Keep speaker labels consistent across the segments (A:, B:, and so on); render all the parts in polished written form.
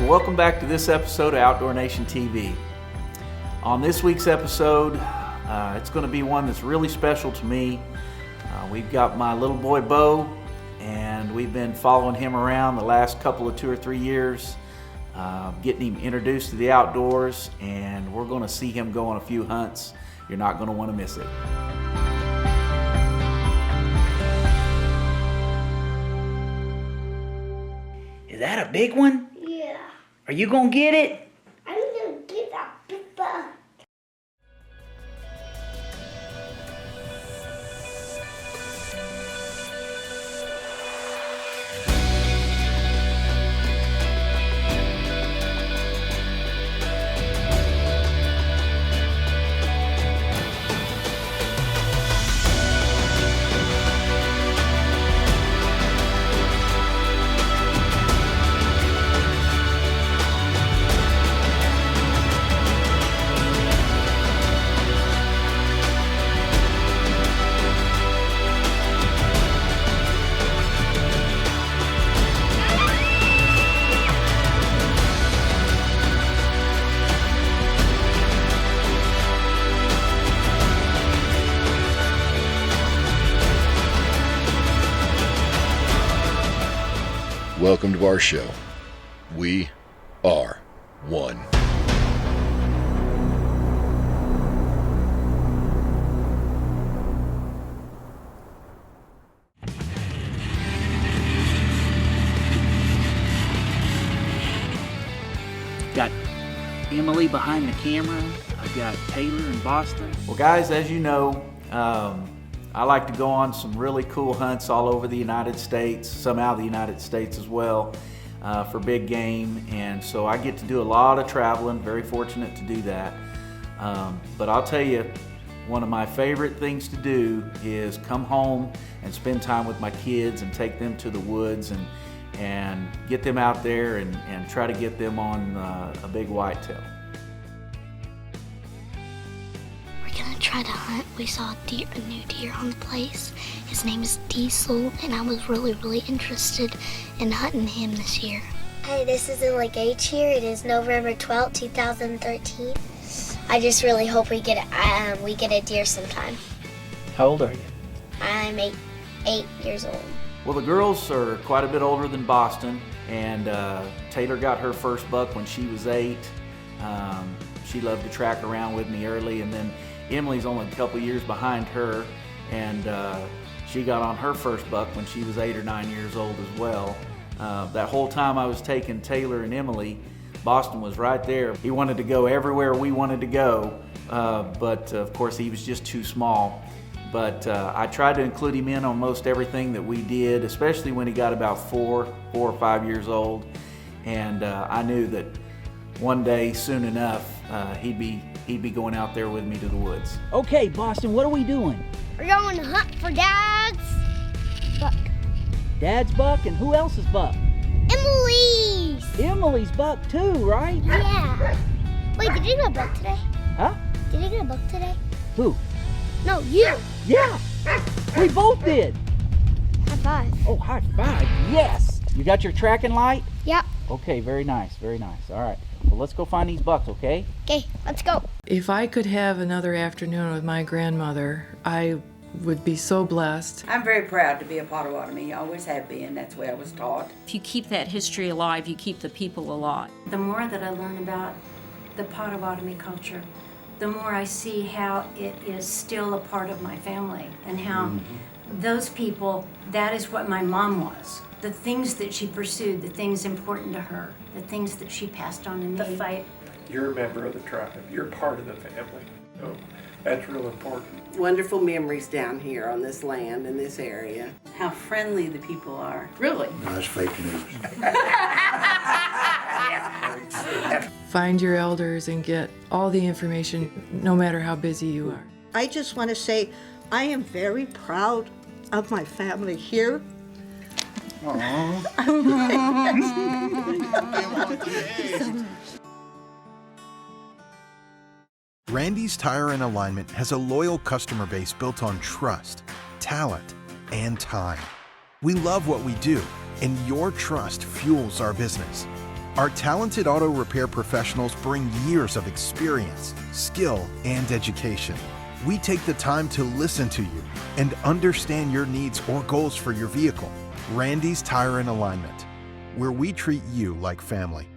A: and welcome back to this episode of Outdoor Nation TV. On this week's episode, it's going to be one that's really special to me. We've got my little boy Bo, and we've been following him around the last couple of 2 or 3 years, getting him introduced to the outdoors, and we're going to see him go on a few hunts. You're not going to want to miss it.
B: Is that a big one?
C: Yeah.
B: Are you gonna get it?
C: I'm gonna get that big bug.
D: Welcome to our show. We are one.
B: Got Emily behind the camera. I've got Taylor in Boston.
A: Well, guys, as you know, I like to go on some really cool hunts all over the United States, some out of the United States as well, for big game. And so I get to do a lot of traveling, very fortunate to do that. But I'll tell you, one of my favorite things to do is come home and spend time with my kids and take them to the woods and get them out there and try to get them on a big whitetail.
E: We're gonna try to hunt. We saw a new deer on the place. His name is Diesel, and I was really interested in hunting him this year.
C: Hi, this is Emily Gage here. It is November 12th, 2013. I just really hope we get a deer sometime.
B: How old are you?
C: I'm eight years old.
A: Well, the girls are quite a bit older than Boston, and Taylor got her first buck when she was 8. She loved to track around with me early, and then Emily's only a couple years behind her, and she got on her first buck when she was 8 or 9 years old as well. That whole time I was taking Taylor and Emily, Boston was right there. He wanted to go everywhere we wanted to go, but of course he was just too small. But I tried to include him in on most everything that we did, especially when he got about 4 or 5 years old. And I knew that one day, soon enough, he'd be going out there with me to the woods.
B: Okay, Boston, what are we doing?
C: We're going to hunt for Dad's buck.
B: Dad's buck, and who else's buck?
C: Emily's!
B: Emily's buck too, right?
C: Yeah. Wait, did you get a buck today?
B: Huh?
C: Did you get a buck today?
B: Who?
C: No, you.
B: Yeah, we both did.
C: High five.
B: Oh, high five, yes. You got your tracking light?
C: Yep.
B: Okay, very nice, very nice. All right, well, let's go find these bucks, okay?
C: Okay, let's go.
F: If I could have another afternoon with my grandmother, I would be so blessed.
G: I'm very proud to be a Potawatomi. I always have been. That's the way I was taught.
H: If you keep that history alive, you keep the people alive.
I: The more that I learn about the Potawatomi culture, the more I see how it is still a part of my family and how those people, that is what my mom was. The things that she pursued, the things important to her, the things that she passed on to me.
J: The fight. You're a member of the tribe. You're part of the family. So that's real important.
K: Wonderful memories down here on this land in this area.
G: How friendly the people are.
H: Really?
D: That's fake news.
F: Find your elders and get all the information, no matter how busy you are.
L: I just want to say I am very proud of my family here.
M: Randy's Tire and Alignment has a loyal customer base built on trust, talent, and time. We love what we do, and your trust fuels our business. Our talented auto repair professionals bring years of experience, skill, and education. We take the time to listen to you and understand your needs or goals for your vehicle. Randy's Tire and Alignment, where we treat you like family.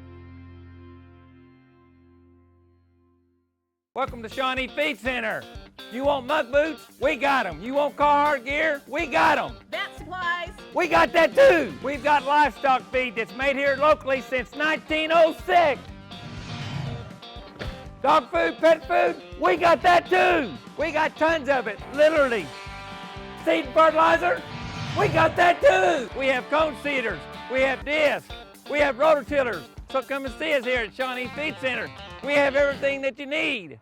N: Welcome to Shawnee Feed Center. You want muck boots? We got them. You want Carhartt gear? We got them.
O: Vet supplies?
N: We got that too. We've got livestock feed that's made here locally since 1906. Dog food, pet food, we got that too. We got tons of it, literally. Seed and fertilizer, we got that too. We have cone seeders, we have discs, we have rototillers. So come and see us here at Shawnee Feed Center. We have everything that you need.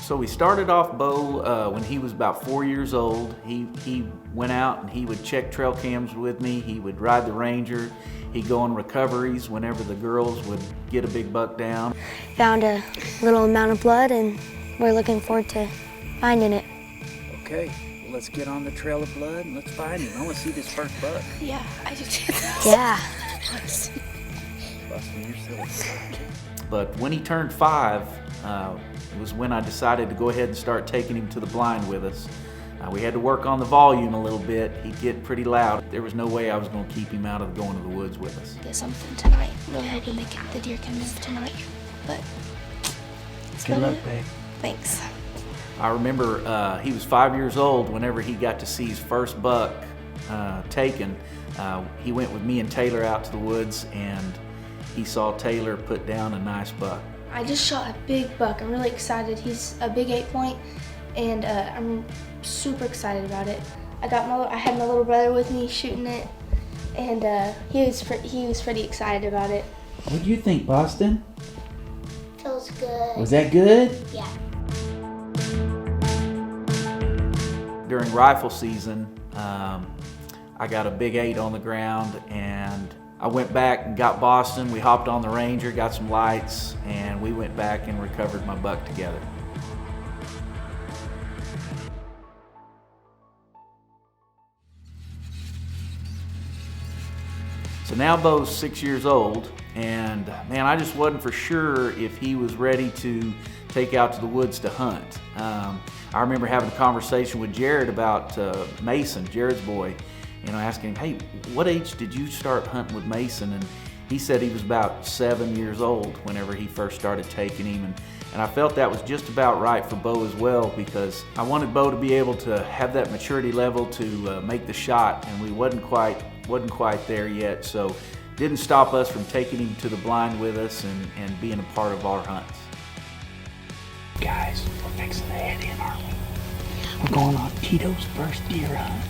A: So we started off Bo when he was about 4 years old. He went out and he would check trail cams with me. He would ride the Ranger. He'd go on recoveries whenever the girls would get a big buck down.
C: Found a little amount of blood and we're looking forward to finding it.
B: Okay, well, let's get on the trail of blood and let's find him. I want to see this first buck.
C: Yeah, I just did that. Yeah.
A: But when he turned 5, it was when I decided to go ahead and start taking him to the blind with us. We had to work on the volume a little bit. He'd get pretty loud. There was no way I was going to keep him out of going to the woods with us.
E: Get something tonight. Really hoping the deer can move tonight, but
B: Good luck, babe.
E: Thanks.
A: I remember he was 5 years old whenever he got to see his first buck taken. He went with me and Taylor out to the woods and he saw Taylor put down a nice buck.
P: I just shot a big buck. I'm really excited. He's a big 8-point, and I'm super excited about it. I had my little brother with me shooting it, and he was pretty excited about it.
B: What do you think, Boston?
C: Feels good.
B: Was that good?
C: Yeah.
A: During rifle season, I got a big 8 on the ground and I went back and got Boston. We hopped on the Ranger, got some lights, and we went back and recovered my buck together. So now Bo's 6 years old, and man, I just wasn't for sure if he was ready to take out to the woods to hunt. I remember having a conversation with Jared about Mason, Jared's boy, asking him, hey, what age did you start hunting with Mason? And he said he was about 7 years old whenever he first started taking him. And I felt that was just about right for Bo as well, because I wanted Bo to be able to have that maturity level to make the shot, and we wasn't quite there yet. So didn't stop us from taking him to the blind with us and being a part of our hunts.
B: Guys, we're fixing to head in, aren't we? We're going on Tito's first deer hunt.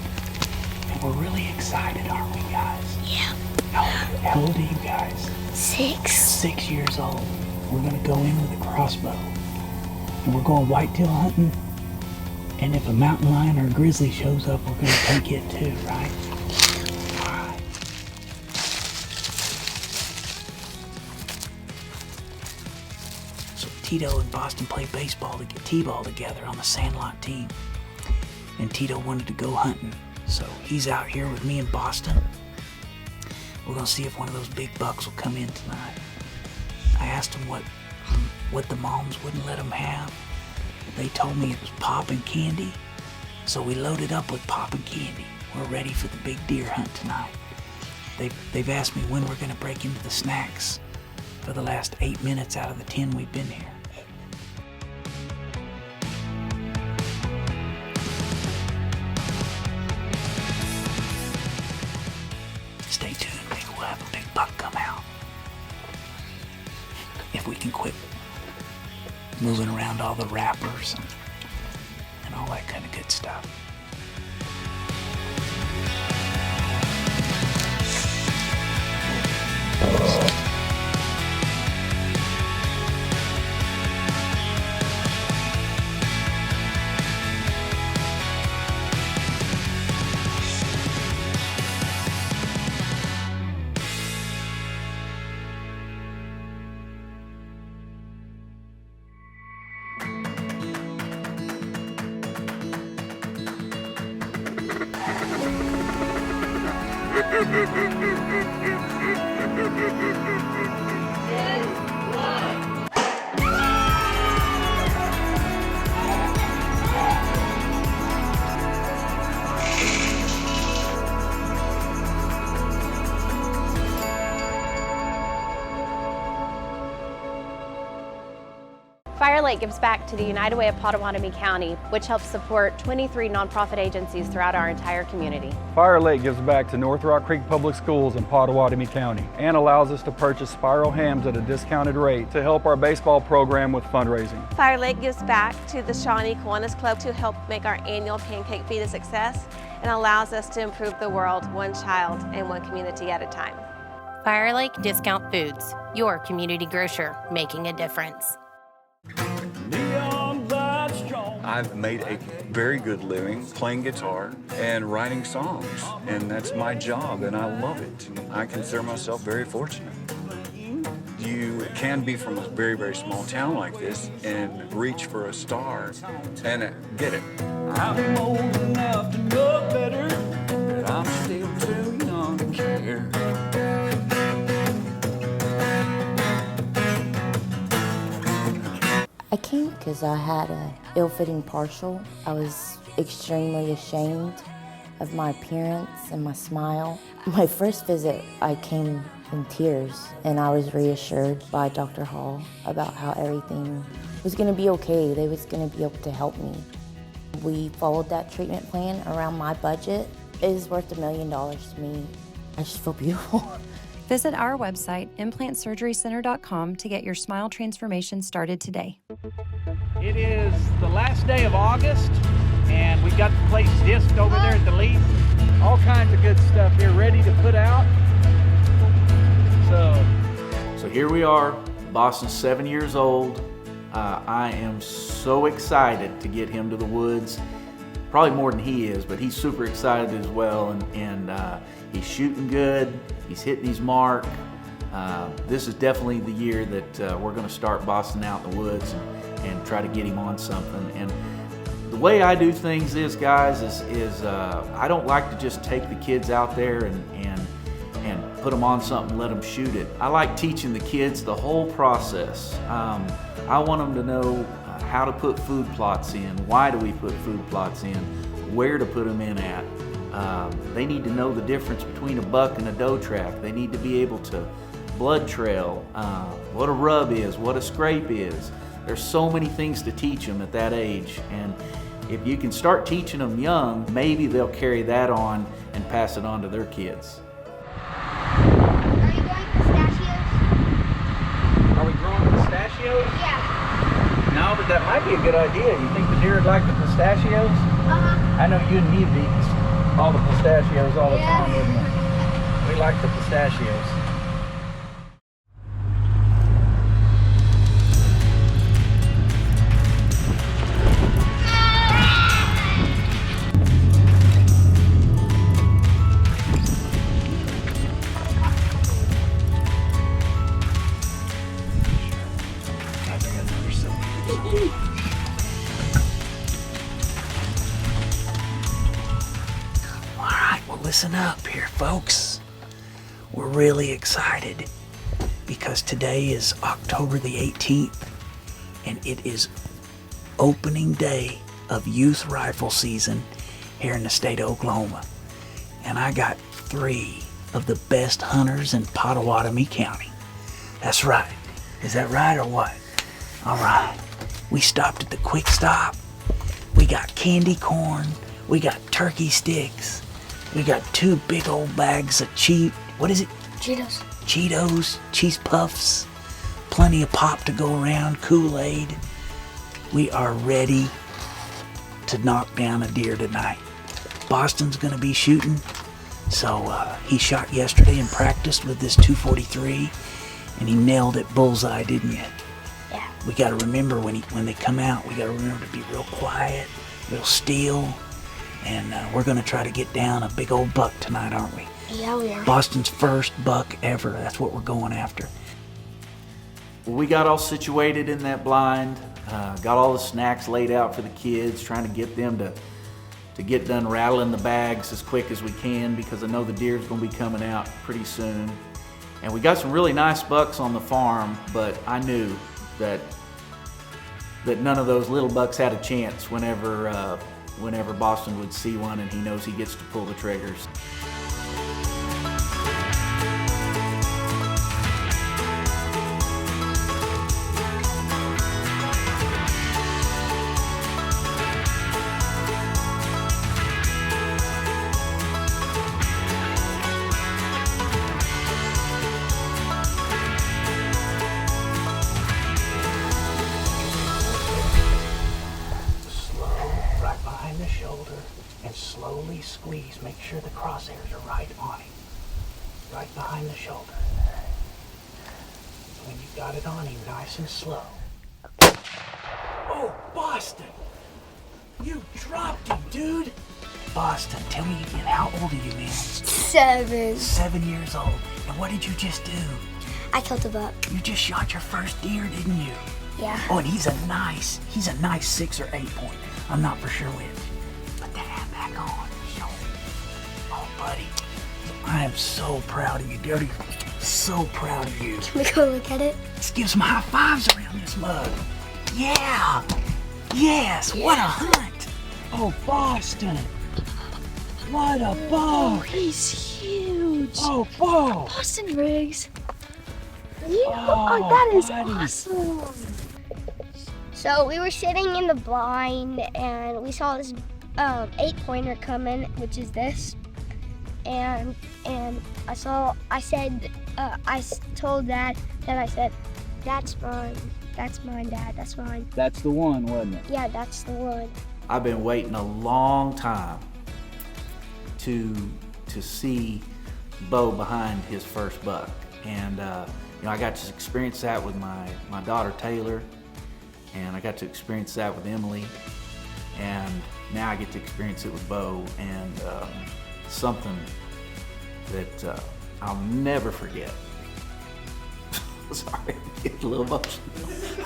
B: And we're really excited, aren't we, guys?
E: Yeah.
B: How old are you guys?
E: 6.
B: 6 years old. We're gonna go in with a crossbow. And we're going whitetail hunting. And if a mountain lion or a grizzly shows up, we're gonna take it too, right? Alright. So Tito and Boston play t-ball together on the Sandlot team. And Tito wanted to go hunting. So he's out here with me in Boston. We're gonna see if one of those big bucks will come in tonight. I asked him what the moms wouldn't let him have. They told me it was pop and candy. So we loaded up with pop and candy. We're ready for the big deer hunt tonight. They've asked me when we're gonna break into the snacks for the last 8 minutes out of the 10 we've been here. Stay tuned, maybe we'll have a big buck come out. If we can quit moving around all the wrappers and all that kind of good stuff.
O: Fire Lake gives back to the United Way of Potawatomi County, which helps support 23 nonprofit agencies throughout our entire community.
Q: Fire Lake gives back to North Rock Creek Public Schools in Potawatomi County and allows us to purchase spiral hams at a discounted rate to help our baseball program with fundraising.
R: Fire Lake gives back to the Shawnee Kiwanis Club to help make our annual Pancake Feed a success and allows us to improve the world one child and one community at a time.
S: Fire Lake Discount Foods, your community grocer, making a difference.
T: I've made a very good living playing guitar and writing songs, and that's my job, and I love it. I consider myself very fortunate. You can be from a very, very small town like this and reach for a star and get it. I'm old enough to know better, but I'm still too young to care.
U: I came because I had an ill-fitting partial. I was extremely ashamed of my appearance and my smile. My first visit, I came in tears, and I was reassured by Dr. Hall about how everything was going to be okay. They was going to be able to help me. We followed that treatment plan around my budget. It is worth $1 million to me. I just feel beautiful.
V: Visit our website, implantsurgerycenter.com, to get your smile transformation started today.
N: It is the last day of August, and we've got the place disked over there at the Leaf. All kinds of good stuff here ready to put out.
A: So here we are. Boston's 7 years old. I am so excited to get him to the woods. Probably more than he is, but he's super excited as well, and he's shooting good. He's hitting his mark. This is definitely the year that we're going to start Boston out in the woods and try to get him on something. And the way I do things is, guys, is I don't like to just take the kids out there and put them on something and let them shoot it. I like teaching the kids the whole process. I want them to know how to put food plots in, why do we put food plots in, where to put them in at. They need to know the difference between a buck and a doe track. They need to be able to blood trail, what a rub is, what a scrape is. There's so many things to teach them at that age, and if you can start teaching them young, maybe they'll carry that on and pass it on to their kids.
C: Are you growing pistachios?
N: Are we growing pistachios?
C: Yeah.
N: No, but that might be a good idea. You think the deer would like the pistachios?
C: Uh-huh.
N: I know you and me would eat all the pistachios all the time, wouldn't we? We like the pistachios.
B: Listen up here, folks. We're really excited because today is October the 18th and it is opening day of youth rifle season here in the state of Oklahoma. And I got 3 of the best hunters in Potawatomi County. That's right. Is that right or what? All right. We stopped at the Quick Stop. We got candy corn. We got turkey sticks. We got 2 big old bags of what is it?
C: Cheetos.
B: Cheetos, cheese puffs, plenty of pop to go around, Kool-Aid. We are ready to knock down a deer tonight. Boston's gonna be shooting, so he shot yesterday and practiced with this .243, and he nailed it bullseye, didn't you?
C: Yeah.
B: We gotta remember when they come out, we gotta remember to be real quiet, real still. And we're going to try to get down a big old buck tonight, aren't we?
C: Yeah, we are.
B: Boston's first buck ever. That's what we're going after.
A: We got all situated in that blind, got all the snacks laid out for the kids, trying to get them to to get done rattling the bags as quick as we can, because I know the deer's gonna be coming out pretty soon. And we got some really nice bucks on the farm, but I knew that none of those little bucks had a chance whenever Boston would see one and he knows he gets to pull the triggers.
B: Slowly squeeze, make sure the crosshairs are right on him. Right behind the shoulder. When you got it on him, nice and slow. Oh, Boston! You dropped him, dude! Boston, tell me again, how old are you, man?
C: 7.
B: 7 years old. And what did you just do?
C: I killed a buck.
B: You just shot your first deer, didn't you?
C: Yeah.
B: Oh, and he's a nice 6 or 8 point. I'm not for sure which. Put that hat back on. Oh, buddy. I am so proud of you, Dirty. So proud of you.
C: Can we go look at it?
B: Let's give some high fives around this mug. Yeah. Yes. What a hunt. Oh, Boston. What a buck.
C: Oh, he's huge.
B: Oh, Bo.
C: Boston Riggs. Yeah.
B: Oh,
C: that is
B: buddy.
C: awesome. So we were sitting in the blind and we saw this 8-pointer coming, which is this. And I told Dad, then I said, that's mine. That's mine, Dad. That's mine.
A: That's the one, wasn't it?
C: Yeah, that's the one.
A: I've been waiting a long time to see Bo behind his first buck. And I got to experience that with my daughter Taylor, and I got to experience that with Emily, and now I get to experience it with Bo, and something that I'll never forget. Sorry, I'm getting a little emotional.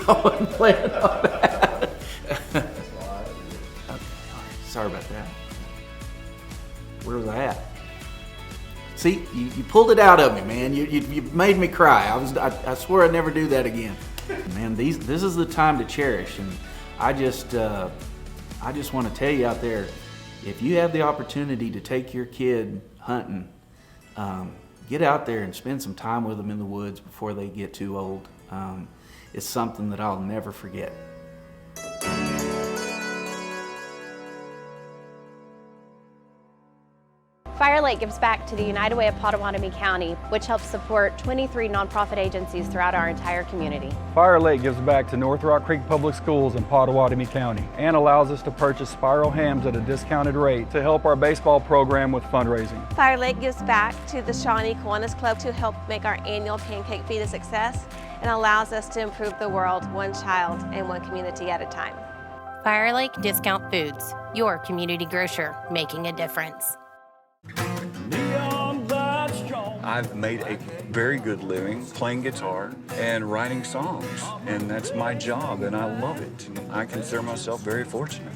A: I wasn't planning on that. Okay, all right. Sorry about that. Where was I at? See, you pulled it out of me, man. You made me cry. I swear I'd never do that again. Man, this is the time to cherish, and I just want to tell you out there, if you have the opportunity to take your kid hunting, get out there and spend some time with them in the woods before they get too old. It's something that I'll never forget.
O: Fire Lake gives back to the United Way of Potawatomi County, which helps support 23 nonprofit agencies throughout our entire community.
Q: Fire Lake gives back to North Rock Creek Public Schools in Potawatomi County and allows us to purchase spiral hams at a discounted rate to help our baseball program with fundraising.
R: Fire Lake gives back to the Shawnee Kiwanis Club to help make our annual pancake feed a success and allows us to improve the world one child and one community at a time.
S: Fire Lake Discount Foods, your community grocer, making a difference.
T: I've made a very good living playing guitar and writing songs, and that's my job, and I love it. I consider myself very fortunate.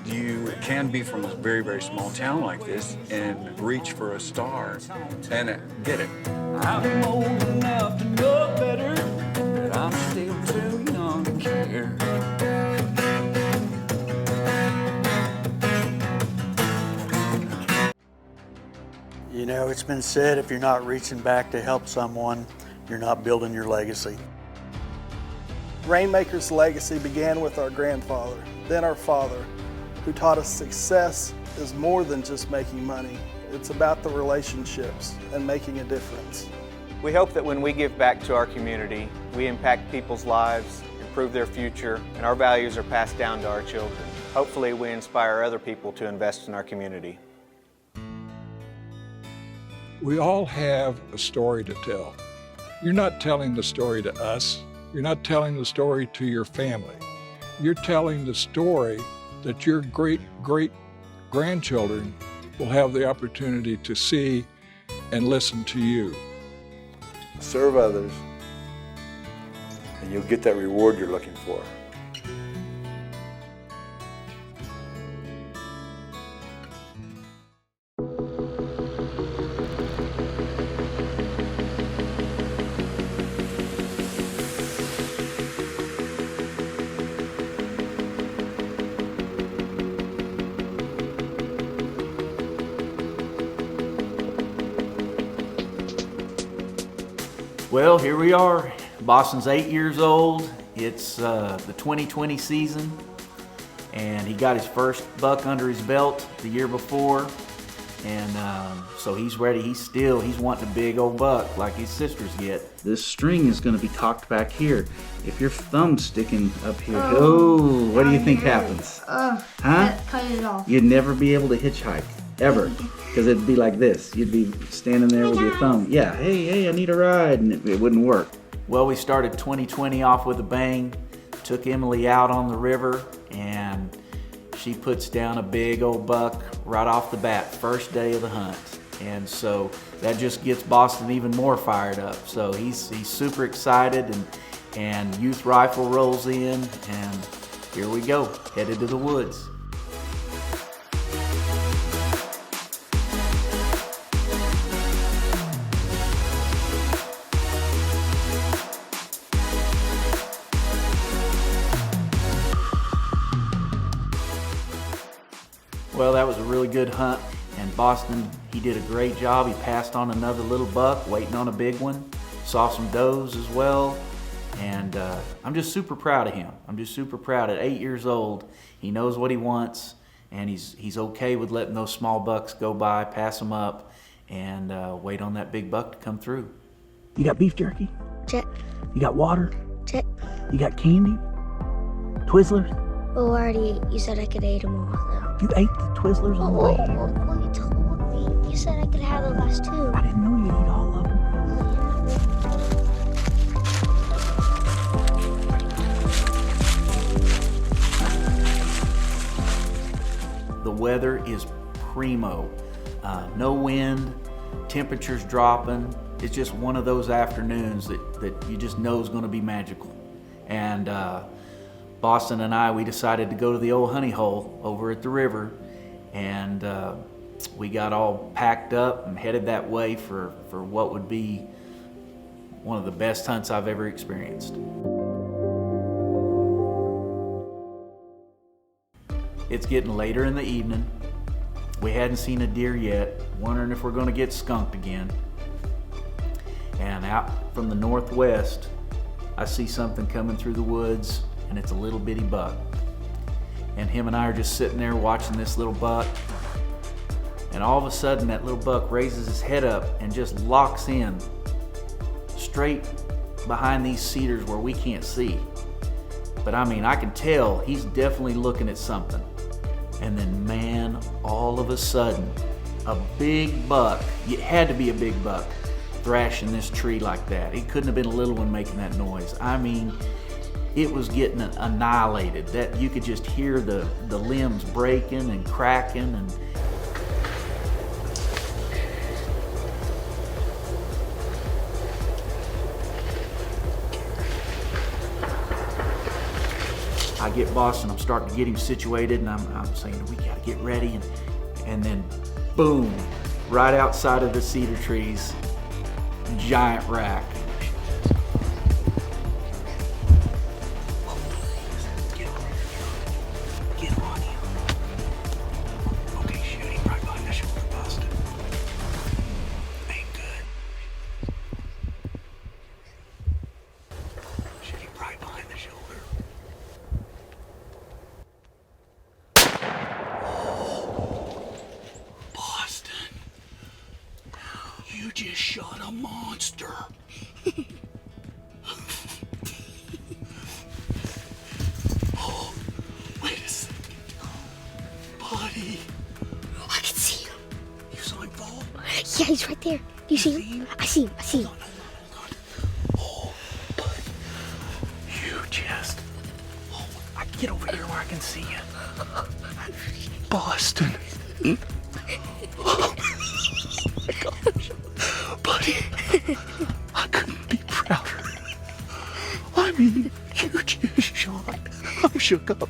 T: You can be from a very, very small town like this and reach for a star and get it.
N: I'm old enough to know better, but I'm still too young to care.
I: You know, it's been said, if you're not reaching back to help someone, you're not building your legacy.
J: Rainmaker's legacy began with our grandfather, then our father, who taught us success is more than just making money. It's about the relationships and making a difference.
W: We hope that when we give back to our community, we impact people's lives, improve their future, and our values are passed down to our children. Hopefully, we inspire other people to invest in our community.
X: We all have a story to tell. You're not telling the story to us. You're not telling the story to your family. You're telling the story that your great-great-grandchildren will have the opportunity to see and listen to you.
Y: Serve others, and you'll get that reward you're looking for.
A: Well, here we are. Boston's 8 years old. It's the 2020 season, and he got his first buck under his belt the year before, and so he's ready. He's wanting a big old buck like his sisters get. This string is going to be cocked back here. If your thumb's sticking up here, what do you think happens? Huh?
P: Cut it off.
A: You'd never be able to hitchhike, ever. Because it'd be like this. You'd be standing there with your thumb. Yeah, hey, I need a ride, and it wouldn't work. Well, we started 2020 off with a bang. Took Emily out on the river, and she puts down a big old buck right off the bat, first day of the hunt. And so that just gets Boston even more fired up. So he's super excited, and youth rifle rolls in, and here we go, headed to the woods. Well, that was a really good hunt, and Boston, he did a great job. He passed on another little buck, waiting on a big one. Saw some does as well, and I'm just super proud of him. I'm just super proud. At 8 years old, he knows what he wants, and he's okay with letting those small bucks go by, pass them up, and wait on that big buck to come through.
B: You got beef jerky?
C: Check.
B: You got water?
C: Check.
B: You got candy? Twizzlers?
C: Well, I already ate. You said I could eat them all, though.
B: You ate the Twizzlers on the way here.
C: Well, you told me. You said I could have the last two.
B: I didn't know you'd eat all of them.
A: The weather is primo. No wind, temperatures dropping. It's just one of those afternoons that you just know is going to be magical. And Boston and I, we decided to go to the old honey hole over at the river, and we got all packed up and headed that way for what would be one of the best hunts I've ever experienced. It's getting later in the evening. We hadn't seen a deer yet, wondering if we're going to get skunked again. And out from the northwest, I see something coming through the woods, and it's a little bitty buck. And him and I are just sitting there watching this little buck, and all of a sudden that little buck raises his head up and just locks in straight behind these cedars where we can't see. But I mean, I can tell he's definitely looking at something. And then, man, all of a sudden, a big buck, it had to be a big buck, thrashing this tree like that. It couldn't have been a little one making that noise. I mean, it was getting annihilated. That you could just hear the limbs breaking and cracking, and I get Boston, I'm starting to get him situated, and I'm saying, we gotta get ready, and then boom, right outside of the cedar trees, giant rack.
B: Get on him. Okay, shoot him right behind the shoulder, Boston. Ain't good. Shoot him right behind the shoulder. Boston, you just shot a monster. Oh, wait a second. Buddy.
C: I can see him.
B: You saw him fall?
C: Yeah, he's right there. Do you see him? I see him. I see him.
B: Oh, buddy. You just... Oh, I can get over here where I can see you. Boston. Oh, my gosh. Buddy, I couldn't be prouder. I mean, you just shot. I'm shook up.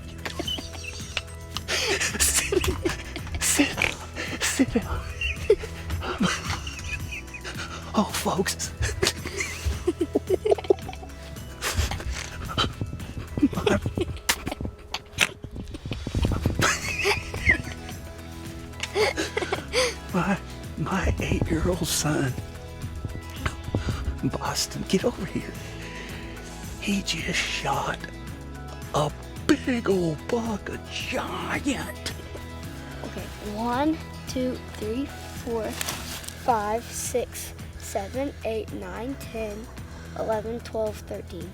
B: Sit down. Oh, folks. My 8-year-old son Boston, get over here. He just shot a big old buck, a giant.
C: Okay, 1, 2, 3, 4, 5, 6, 7, 8, 9, 10, 11, 12, 13.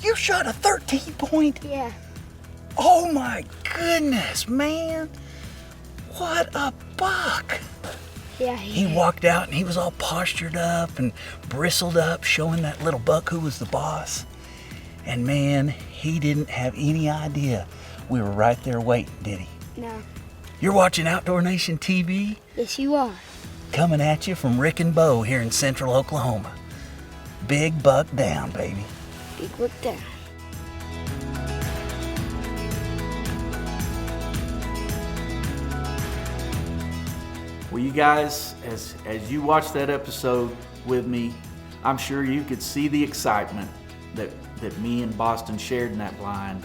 B: You shot a 13-point?
C: Yeah.
B: Oh my goodness, man. What a buck.
C: Yeah,
B: He walked out and he was all postured up and bristled up, showing that little buck who was the boss. And man, he didn't have any idea we were right there waiting, did he?
C: No.
B: You're watching Outdoor Nation TV?
C: Yes, you are.
B: Coming at you from Rick and Bo here in central Oklahoma. Big buck down, baby.
C: Big buck down.
A: Well, you guys, as you watched that episode with me, I'm sure you could see the excitement that me and Boston shared in that blind.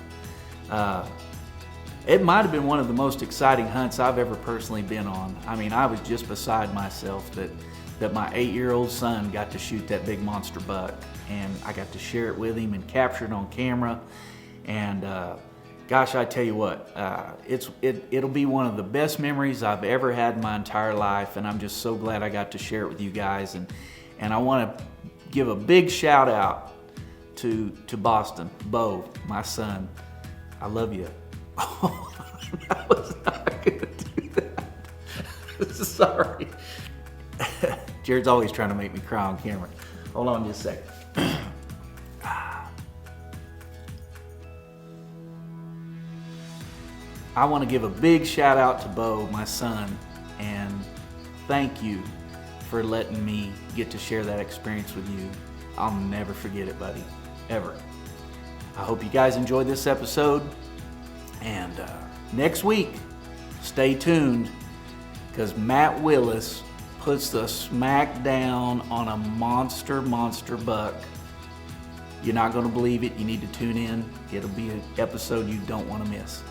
A: It might have been one of the most exciting hunts I've ever personally been on. I mean, I was just beside myself that my 8-year-old son got to shoot that big monster buck, and I got to share it with him and capture it on camera. And gosh, I tell you what, it'll be one of the best memories I've ever had in my entire life, and I'm just so glad I got to share it with you guys. And I want to give a big shout out to Boston, Bo, my son. I love you. Oh, I was not gonna do that. Sorry. Jared's always trying to make me cry on camera. Hold on just a second. I want to give a big shout out to Bo, my son, and thank you for letting me get to share that experience with you. I'll never forget it, buddy, ever. I hope you guys enjoyed this episode, and next week, stay tuned, because Matt Willis puts the smack down on a monster buck. You're not going to believe it. You need to tune in. It'll be an episode you don't want to miss.